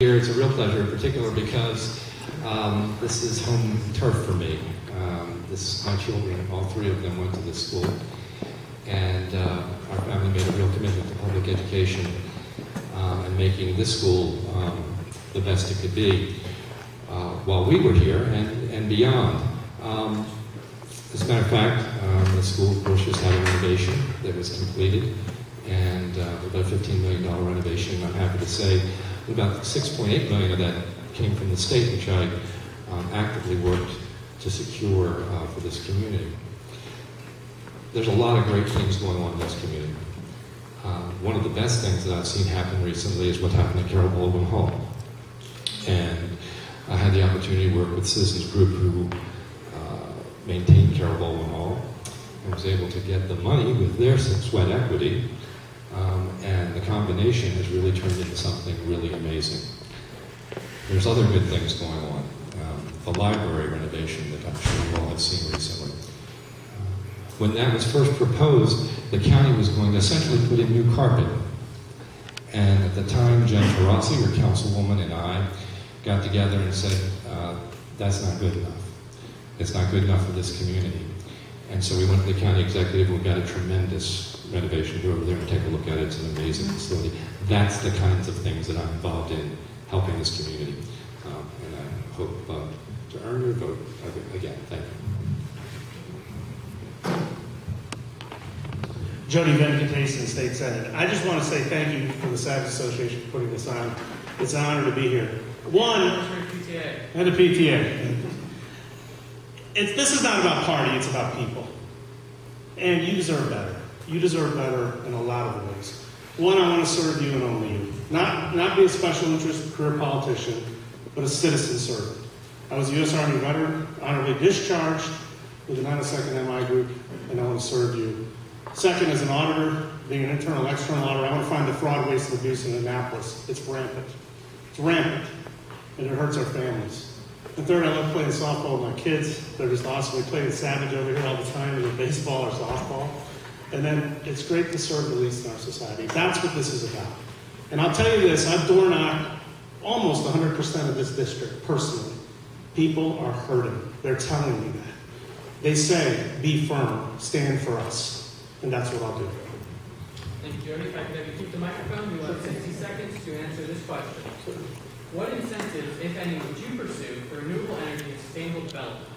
Here, it's a real pleasure, in particular because this is home turf for me. My children, all three of them, went to this school, and our family made a real commitment to public education and making this school the best it could be while we were here and beyond. As a matter of fact, the school, of course, just had a renovation that was completed, and about a $15 million renovation. I'm happy to say about $6.8 million of that came from the state, which I actively worked to secure for this community. There's a lot of great things going on in this community. One of the best things that I've seen happen recently is what happened at Carol Baldwin Hall. And I had the opportunity to work with Citizens Group who maintained Carol Baldwin Hall and was able to get the money with their sweat equity. And the combination has really turned into something really amazing. There's other good things going on. The library renovation that I'm sure you all have seen recently. When that was first proposed, the county was going to essentially put in new carpet. And at the time, Jen Taurasi, your councilwoman, and I got together and said, that's not good enough. It's not good enough for this community. And so we went to the county executive and we got a tremendous renovation. Go over there and take a look at it. It's an amazing facility. That's the kinds of things that I'm involved in, helping this community. And I hope to earn your vote again. Thank you. Jody, Venkatesan, State Senate. I just want to say thank you for the SAG Association for putting this on. It's an honor to be here. PTA. And the PTA. This is not about party, it's about people. And you deserve better. You deserve better in a lot of ways. One, I want to serve you and only you. Not be a special interest career politician, but a citizen servant. I was a U.S. Army veteran, honorably discharged with the 902nd MI group, and I want to serve you. Second, as an auditor, being an internal, external auditor, I want to find the fraud, waste, and abuse in Annapolis. It's rampant. It's rampant, and it hurts our families. And third, I love playing softball with my kids. They're just awesome. We play with Savage over here all the time, either baseball or softball. And then it's great to serve the least in our society. That's what this is about. And I'll tell you this, I've door knocked almost 100% of this district, personally. People are hurting. They're telling me that. They say, be firm, stand for us. And that's what I'll do. Thank you, Jody. If I could have you keep the microphone, you have 60 seconds to answer this question. What incentives, if any, would you pursue for renewable energy and sustainable development?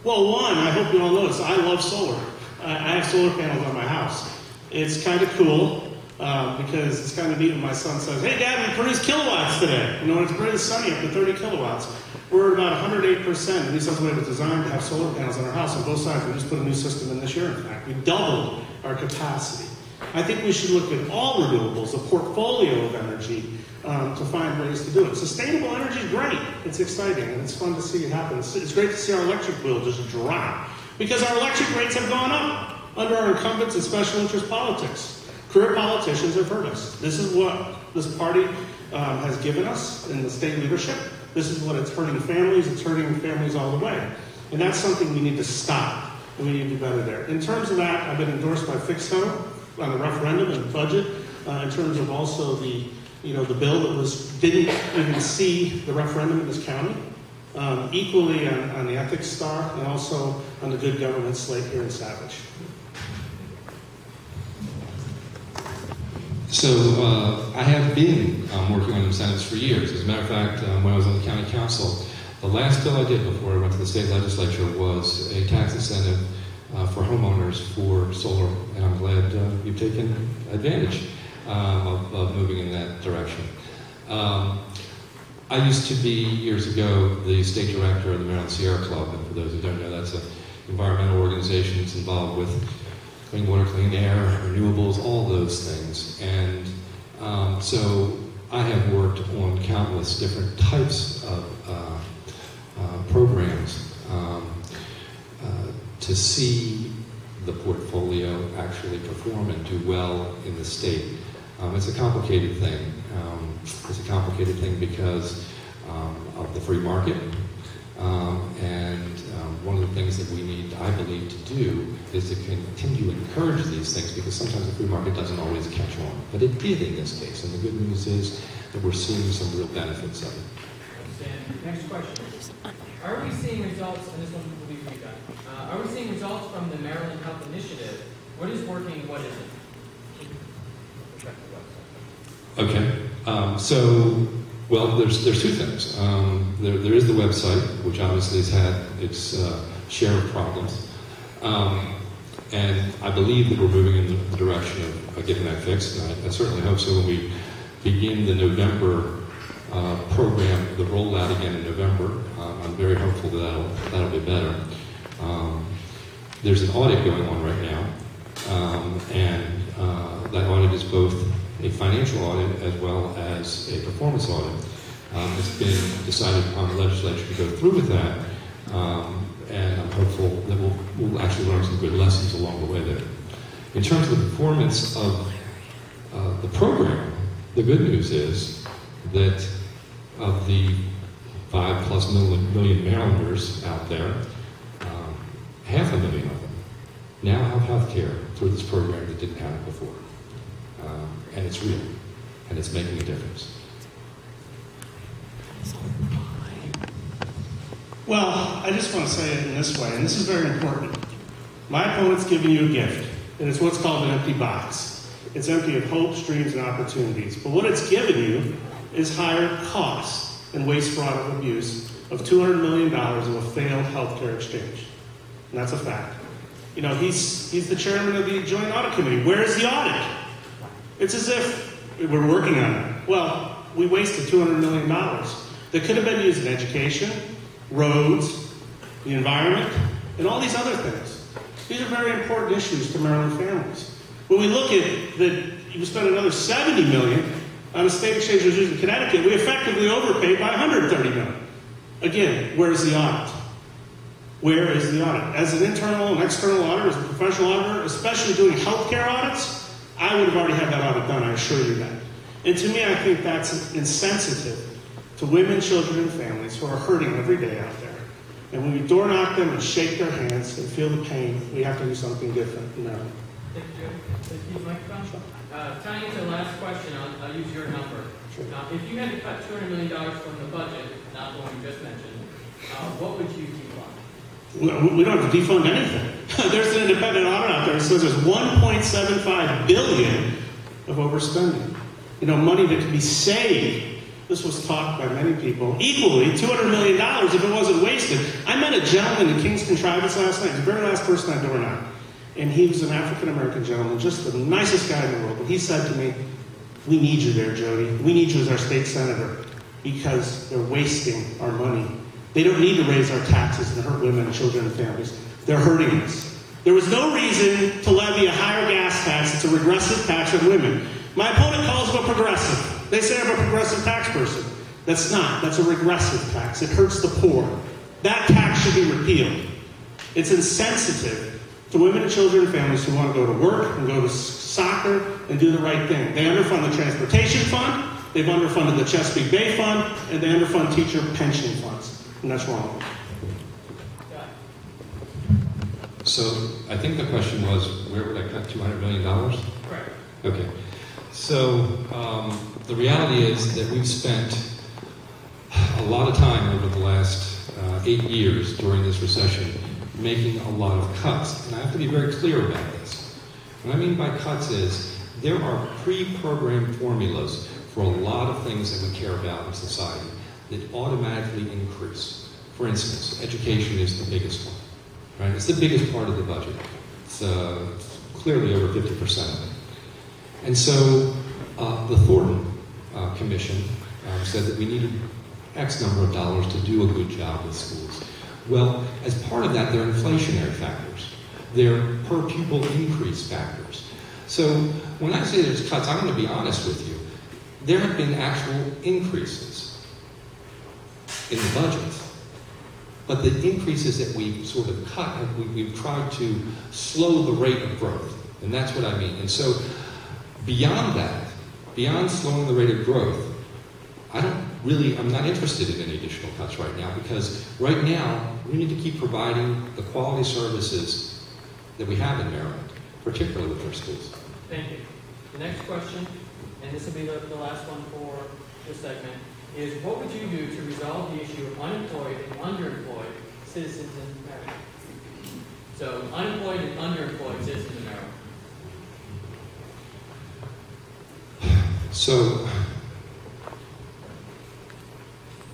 Well, one, I hope you all notice, I love solar. I have solar panels on my house. It's kind of cool because it's kind of neat when my son says, hey, Dad, we produced kilowatts today. You know, it's pretty sunny up to 30 kilowatts. We're at about 108%. At least that's the way it was designed to have solar panels on our house on both sides. We just put a new system in this year, in fact. We doubled our capacity. I think we should look at all renewables, a portfolio of energy, to find ways to do it. Sustainable energy is great. It's exciting, and it's fun to see it happen. It's great to see our electric bill just drop, because our electric rates have gone up under our incumbents and special interest politics. Career politicians have hurt us. This is what this party has given us in the state leadership. This is what it's hurting families. It's hurting families all the way. And that's something we need to stop, and we need to do better there. In terms of that, I've been endorsed by Fixco on the referendum and the budget, in terms of also the bill that didn't even see the referendum in this county. Equally on the ethics star, and also on the good government slate here in Savage. So I have been working on incentives for years. As a matter of fact, when I was on the county council, the last bill I did before I went to the state legislature was a tax incentive for homeowners for solar, and I'm glad you've taken advantage of moving in that direction. I used to be, years ago, the state director of the Maryland Sierra Club, and for those who don't know, that's an environmental organization that's involved with clean water, clean air, renewables, all those things. And so I have worked on countless different types of programs to see the portfolio actually perform and do well in the state. It's a complicated thing. It's a complicated thing because of the free market. And one of the things that we need, I believe, to do is to continue to encourage these things, because sometimes the free market doesn't always catch on. But it did in this case. And the good news is that we're seeing some real benefits of it. Understand. Next question. Are we seeing results, and this one will be for you guys, are we seeing results from the Maryland Health Initiative? What is working and what isn't? Okay. Well, there's two things. There is the website, which obviously has had its share of problems. And I believe that we're moving in the direction of getting that fixed. And I certainly hope so when we begin the November program, the rollout again in November. I'm very hopeful that that'll be better. There's an audit going on right now. And that audit is both a financial audit as well as a performance audit. It's been decided upon the legislature to go through with that, and I'm hopeful that we'll actually learn some good lessons along the way there. In terms of the performance of the program, the good news is that of the 5+ million Marylanders out there, 500,000 of them now have health care through this program that didn't have it before. And it's real, and it's making a difference. Well, I just want to say it in this way, and this is very important. My opponent's giving you a gift, and it's what's called an empty box. It's empty of hopes, dreams, and opportunities. But what it's given you is higher costs and waste, fraud, and abuse of $200 million of a failed healthcare exchange. And that's a fact. You know, he's the chairman of the Joint Audit Committee. Where is the audit? It's as if we're working on it. Well, we wasted $200 million that could have been used in education, roads, the environment, and all these other things. These are very important issues to Maryland families. When we look at that, you spend another $70 million on a state exchange that was used in Connecticut, we effectively overpaid by $130 million. Again, where is the audit? Where is the audit? As an internal and external auditor, as a professional auditor, especially doing healthcare audits, I would have already had that audit done, I assure you that. And to me, I think that's insensitive to women, children, and families who are hurting every day out there. And when we door knock them and shake their hands and feel the pain, we have to do something different in Maryland. Thank you. Thank you, microphone. Tying into the last question, I'll use your number. Sure. If you had to cut $200 million from the budget, not the one you just mentioned, what would you defund? We don't have to defund anything. There's an independent audit out there that says there's $1.75 billion of overspending. You know, money that could be saved. This was talked by many people. Equally, $200 million if it wasn't wasted. I met a gentleman in King's Contrivance last night. He's the very last person I door knocked. And he was an African-American gentleman, just the nicest guy in the world. But he said to me, "We need you there, Jody. We need you as our state senator because they're wasting our money. They don't need to raise our taxes and hurt women, children, and families. They're hurting us." There was no reason to levy a higher gas tax. It's a regressive tax on women. My opponent calls it a progressive. They say I'm a progressive tax person. That's not. That's a regressive tax. It hurts the poor. That tax should be repealed. It's insensitive to women and children and families who want to go to work and go to soccer and do the right thing. They underfund the transportation fund. They've underfunded the Chesapeake Bay Fund, and they underfund teacher pension funds. And that's wrong. So I think the question was, where would I cut $200 million? Correct. Okay. So the reality is that we've spent a lot of time over the last 8 years during this recession making a lot of cuts. And I have to be very clear about this. What I mean by cuts is there are pre-programmed formulas for a lot of things that we care about in society that automatically increase. For instance, education is the biggest one. Right? It's the biggest part of the budget. It's clearly over 50% of it. And so the Thornton Commission said that we needed X number of dollars to do a good job with schools. Well, as part of that, there are inflationary factors. There are per pupil increase factors. So when I say there's cuts, I'm going to be honest with you. There have been actual increases in the budget. But the increases that we've sort of cut, we've tried to slow the rate of growth. And that's what I mean. And so beyond that, beyond slowing the rate of growth, I'm not interested in any additional cuts right now, because right now we need to keep providing the quality services that we have in Maryland, particularly with our schools. Thank you. The next question, and this will be the last one for this segment is what would you do to resolve the issue of unemployed and underemployed citizens in Maryland? So, unemployed and underemployed citizens in Maryland. So,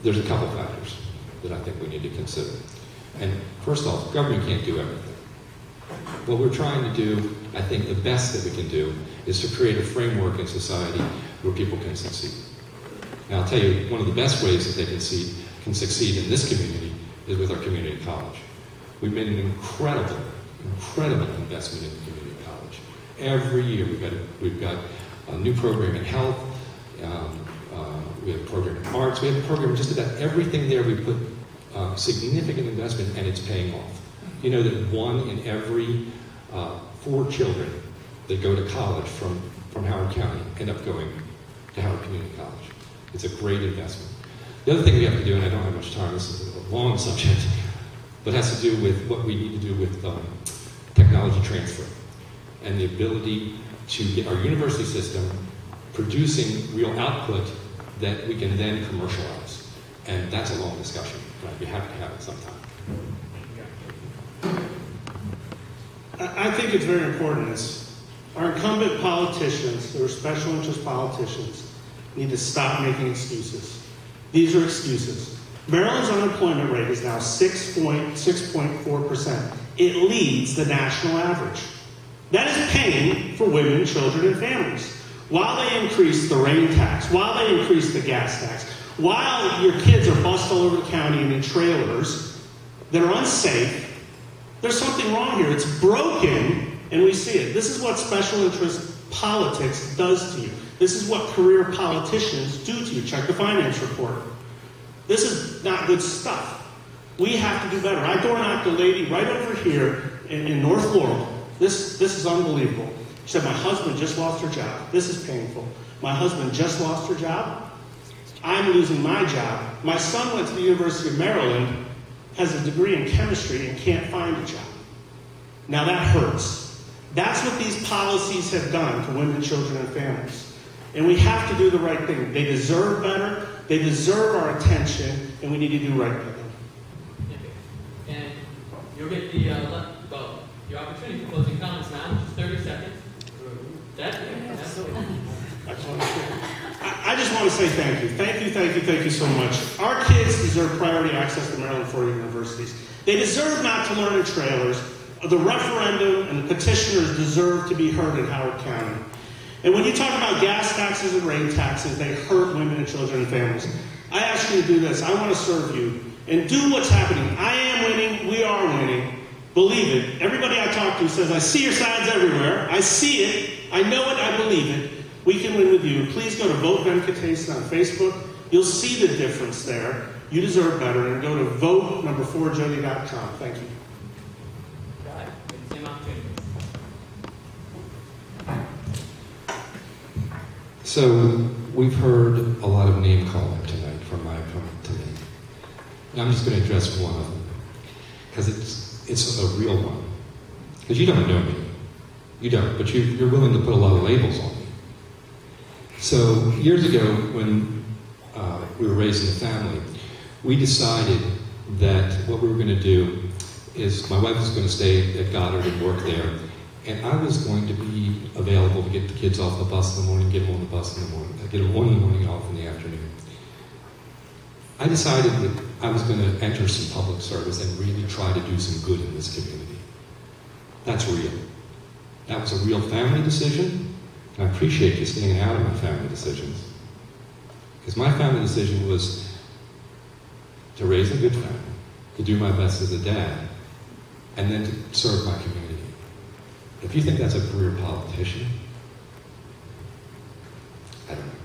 there's a couple factors that I think we need to consider. And first off, government can't do everything. What we're trying to do, I think the best that we can do, is to create a framework in society where people can succeed. Now, I'll tell you, one of the best ways that they can succeed in this community is with our community college. We've made an incredible investment in the community college. Every year we've got a new program in health, we have a program in arts, we have a program in just about everything there. We put significant investment and it's paying off. You know that 1 in every 4 children that go to college from Howard County end up going to Howard Community College. It's a great investment. The other thing we have to do, and I don't have much time, this is a long subject, but has to do with what we need to do with technology transfer and the ability to get our university system producing real output that we can then commercialize. And that's a long discussion, but I'd be happy to have it sometime. I think it's very important. Our incumbent politicians, or special interest politicians, need to stop making excuses. These are excuses. Maryland's unemployment rate is now 6.4%. It leads the national average. That is paying for women, children, and families. While they increase the rain tax, while they increase the gas tax, while your kids are bussed all over the county and in trailers that are unsafe, there's something wrong here. It's broken, and we see it. This is what special interest politics does to you. This is what career politicians do to you. Check the finance report. This is not good stuff. We have to do better. I door knocked a lady right over here in North Laurel. This is unbelievable. She said, my husband just lost her job. This is painful. My husband just lost her job. I'm losing my job. My son went to the University of Maryland, has a degree in chemistry, and can't find a job. Now that hurts. That's what these policies have done to women, children, and families. And we have to do the right thing. They deserve better. They deserve our attention, and we need to do right by them. And you'll get the your opportunity for closing comments now, just 30 seconds. I just want to say thank you. Thank you so much. Our kids deserve priority access to Maryland Florida universities. They deserve not to learn in trailers. The referendum and the petitioners deserve to be heard in Howard County. And when you talk about gas taxes and rain taxes, they hurt women and children and families. I ask you to do this. I want to serve you and do what's happening. I am winning. We are winning. Believe it. Everybody I talk to says, I see your signs everywhere. I see it. I know it. I believe it. We can win with you. Please go to Vote Venkatesan on Facebook. You'll see the difference there. You deserve better. And go to vote4jody.com. Thank you. So we've heard a lot of name calling tonight from my opponent to me. And I'm just going to address one of them because it's a real one. Because you don't know me. You don't, but you're willing to put a lot of labels on me. So years ago when we were raising a family, we decided that what we were going to do is my wife was going to stay at Goddard and work there. And I was going to be available to get the kids off the bus in the morning, get them on the bus in the morning, get them 1 in the morning, off in the afternoon. I decided that I was going to enter some public service and really try to do some good in this community. That's real. That was a real family decision, and I appreciate you staying out of my family decisions. Because my family decision was to raise a good family, to do my best as a dad, and then to serve my community. If you think that's a career politician, I don't know.